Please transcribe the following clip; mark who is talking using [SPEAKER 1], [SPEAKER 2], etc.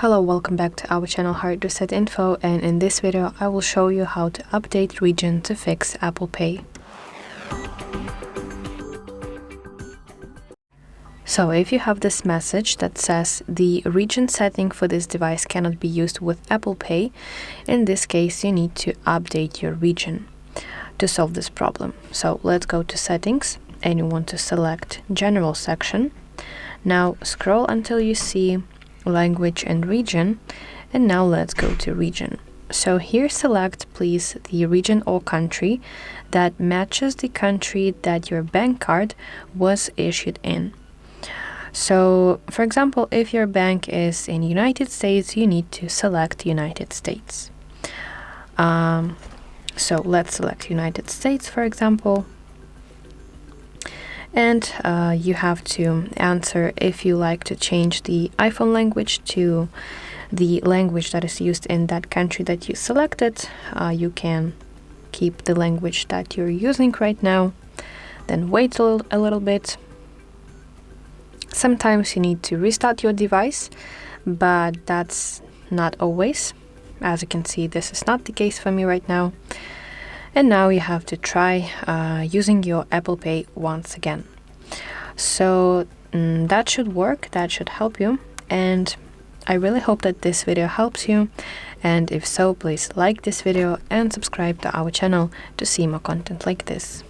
[SPEAKER 1] Hello, welcome back to our channel HardReset.Info, and in this video I will show you how to update region to fix Apple Pay. So if you have this message that says the region setting for this device cannot be used with Apple Pay, in this case you need to update your region to solve this problem. So let's go to settings and you want to select general section. Now scroll until you see language and region, and now let's go to region. So here select please the region or country that matches the country that your bank card was issued in. So for example, if your bank is in United States, you need to select United States. So let's select United States, for example. And you have to answer if you like to change the iPhone language to the language that is used in that country that you selected. You can keep the language that you're using right now, then wait a little bit. Sometimes you need to restart your device, but that's not always. As you can see, this is not the case for me right now. And now you have to try using your Apple Pay once again. So that should work, that should help you, and I really hope that this video helps you, and if so, please like this video and subscribe to our channel to see more content like this.